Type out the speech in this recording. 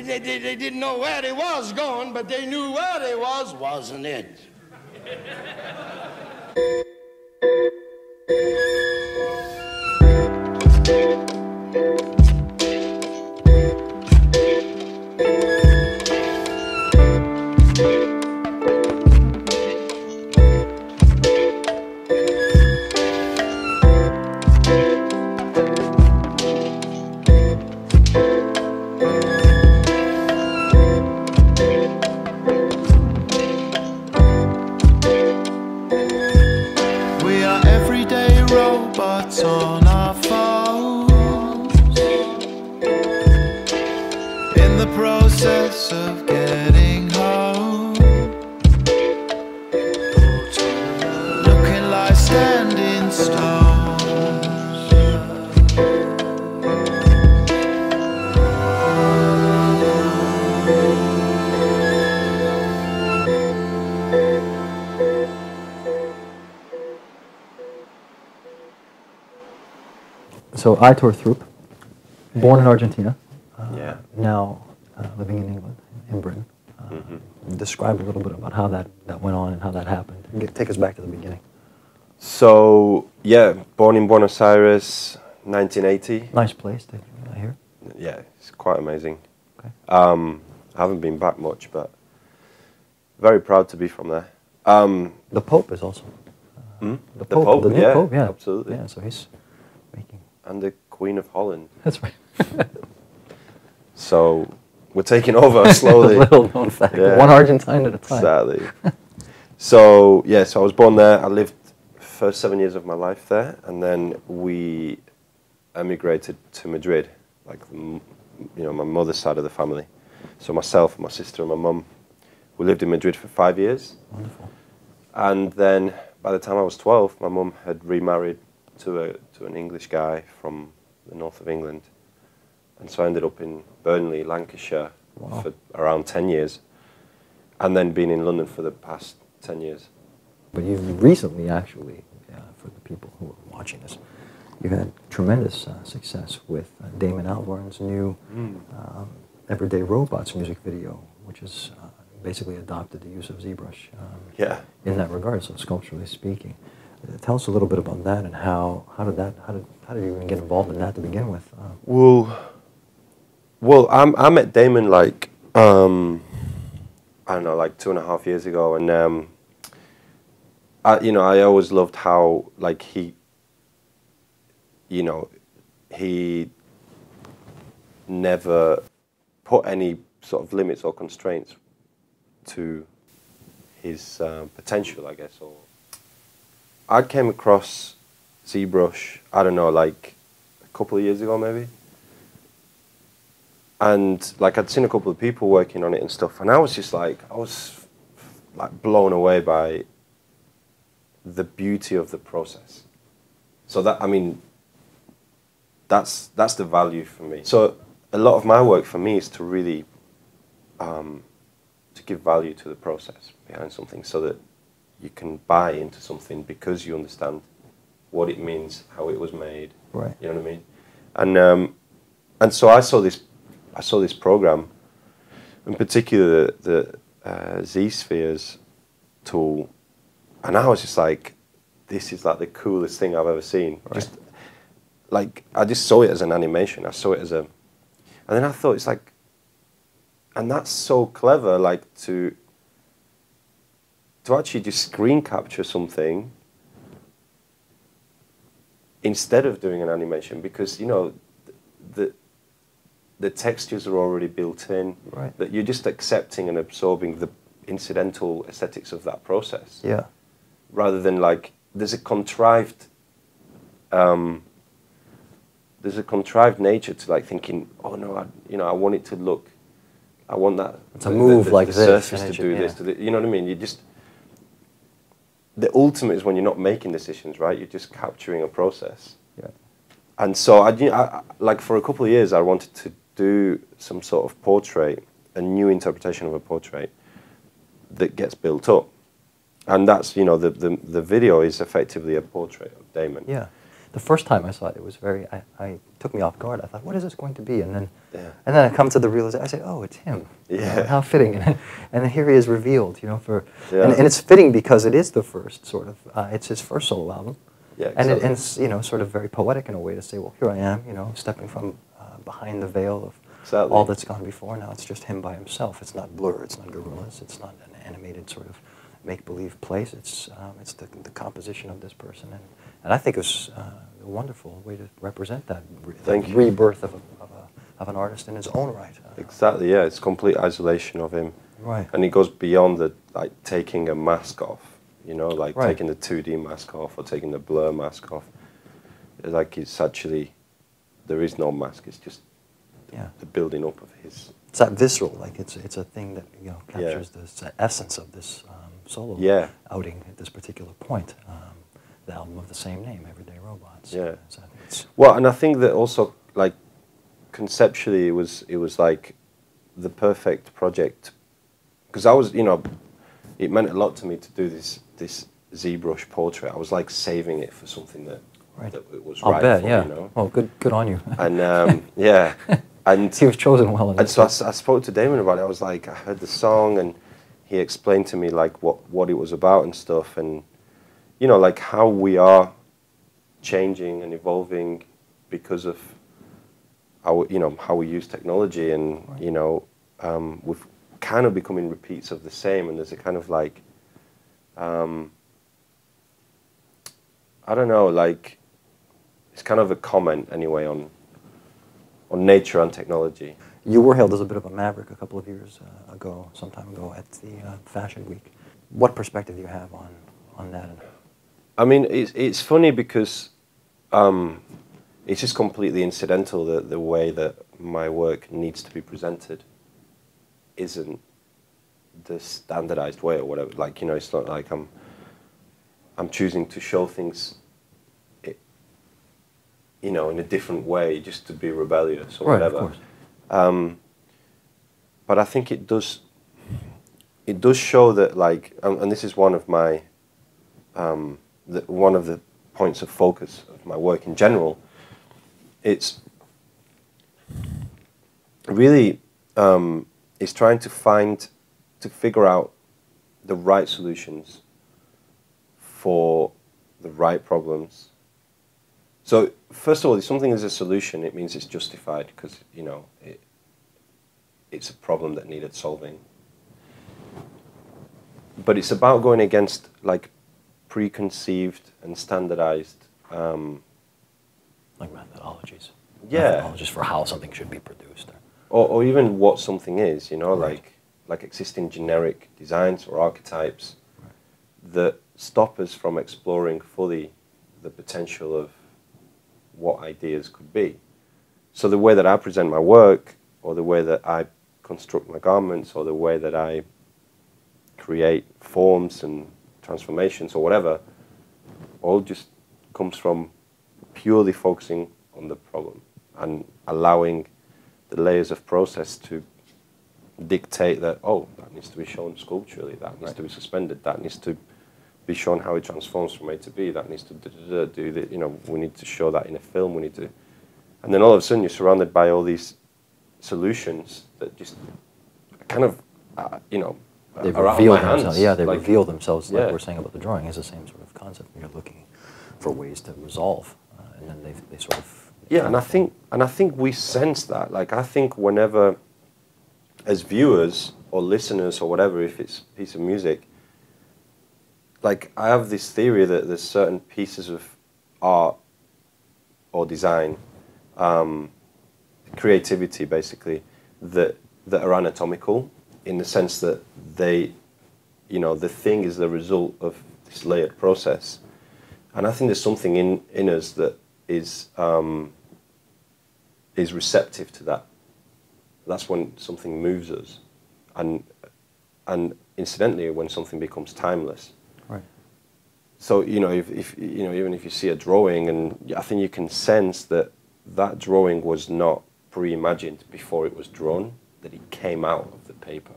they didn't know where they was going, but they knew where they was, wasn't it? On our phones, in the process of getting home, looking like standing stones. So Aitor Throup, born in Argentina, now living in England, in Britain. Describe a little bit about how that went on and how that happened. Take us back to the beginning. So, yeah, born in Buenos Aires, 1980. Nice place, I hear. Yeah, it's quite amazing. Okay. I haven't been back much, but very proud to be from there. The Pope is also. The Pope, the new yeah, Pope, yeah. Absolutely. Yeah, so he's making... And the Queen of Holland. That's right. So we're taking over slowly. Little known fact. Yeah. One Argentine at a time. Exactly. So yeah, so I was born there. I lived the first 7 years of my life there, and then we emigrated to Madrid, like my mother's side of the family. So myself, my sister, and my mum, we lived in Madrid for 5 years. Wonderful. And then by the time I was 12, my mum had remarried to an English guy from the north of England. And so I ended up in Burnley, Lancashire, for around 10 years, and then been in London for the past 10 years. But you've recently, actually, for the people who are watching this, you've had tremendous success with Damon Albarn's new Everyday Robots music video, which is basically adopted the use of ZBrush in that regard, so sculpturally speaking. Tell us a little bit about that and how did you even get involved in that to begin with? Well, I met Damon like I don't know, like 2.5 years ago, and I always loved how like he never put any sort of limits or constraints to his potential, I guess. Or I came across ZBrush, I don't know, like a couple of years ago maybe. And like I'd seen a couple of people working on it and stuff, and I was just like, blown away by the beauty of the process. So that, I mean, that's the value for me. So a lot of my work for me is to really to give value to the process behind something, so that you can buy into something because you understand what it means, how it was made. Right. You know what I mean? And so I saw this program, in particular the Z-Spheres tool, and I was just like, this is like the coolest thing I've ever seen. Right. Just like, I just saw it as an animation. I saw it as and then I thought, it's like, and that's so clever, like to actually just screen capture something instead of doing an animation, because, you know, the textures are already built in, right, that you're just accepting and absorbing the incidental aesthetics of that process. Yeah. Rather than like, there's a contrived nature to like thinking, oh no, I want it to look, I want that to move like the this, surface to do this, you know what I mean? You just, the ultimate is when you're not making decisions, right? You're just capturing a process. Yeah. And so I like for a couple of years I wanted to do some sort of portrait, a new interpretation of a portrait that gets built up. And that's, you know, the video is effectively a portrait of Damon. Yeah. the first time I saw it, it was very, I took me off guard. I thought, what is this going to be? And then, Yeah. and then I come to the realization. I say, oh, it's him. Yeah. You know, how fitting. And then here he is revealed. You know, Yeah. and it's fitting because it is the first sort of. It's his first solo album. Yeah, And exactly. it's, you know, sort of very poetic in a way to say, well, here I am, you know, stepping from behind the veil of Exactly. all that's gone before. Now it's just him by himself. It's not Blur. It's not Gorillaz. It's not an animated sort of make-believe place. It's the composition of this person, and I think it was a wonderful way to represent that, Thank you. rebirth of an artist in his own right. Exactly, yeah. It's complete isolation of him. Right. And it goes beyond the, like, taking a mask off, you know, like Right. taking the 2D mask off or taking the Blur mask off. Like, it's actually, there is no mask, it's just Yeah. the building up of his. It's that visceral, like it's a thing that, you know, captures the essence of this solo Yeah. outing at this particular point. The album of the same name, Everyday Robots. Yeah. So I think it's, Well, and I think that also, like, conceptually, it was like the perfect project, because I was, you know, it meant a lot to me to do this ZBrush portrait. I was like saving it for something that right. that it was I'll right bet, for, yeah. you know. Well, good on you. And yeah, and He was chosen well. In and this so case. I spoke to Damon about it. I was like, I heard the song, and he explained to me like what it was about and stuff, and you know, like how we are changing and evolving because of our, you know, how we use technology, and Right. you know, we've kind of becoming repeats of the same, and there's a kind of like, I don't know, like it's kind of a comment anyway on nature and technology. You were hailed as a bit of a maverick a couple of years ago, some time ago at the Fashion Week. What perspective do you have on that? I mean, it's funny because it's just completely incidental that the way that my work needs to be presented isn't the standardized way or whatever. Like, you know, it's not like I'm choosing to show things, you know, in a different way just to be rebellious or Right, whatever. of course. But I think it does show that, like, and this is one of my one of the points of focus of my work in general. It's really it's trying to figure out the right solutions for the right problems. So first of all, if something is a solution, it means it's justified because, you know, it's a problem that needed solving. But it's about going against like preconceived and standardized Like methodologies. Yeah. Methodologies for how something should be produced. or even what something is, you know, Right. like existing generic designs or archetypes that stop us from exploring fully the potential of what ideas could be. So the way that I present my work, or the way that I construct my garments, or the way that I create forms and transformations or whatever, all just comes from purely focusing on the problem and allowing the layers of process to dictate that, oh, that needs to be shown sculpturally, that needs to be suspended, that needs to be shown how it transforms from A to B, that needs to do the, you know, we need to show that in a film, we need to, and then all of a sudden you're surrounded by all these solutions that just kind of, you know, They are out of reveal my hands. themselves. Yeah, they Like, reveal themselves. Like yeah. we're saying about the drawing, is the same sort of concept. You're looking for ways to resolve, and then they sort of. Yeah, and I think we sense that. Like, I think whenever, as viewers or listeners or whatever, if it's a piece of music, like I have this theory that there's certain pieces of art or design, creativity basically, that are anatomical in the sense that they, you know, the thing is the result of this layered process, and I think there's something in us that is receptive to that. That's when something moves us, and incidentally, when something becomes timeless. Right. So, you know, if you know, even if you see a drawing, and I think you can sense that that drawing was not pre-imagined before it was drawn, that it came out of the paper.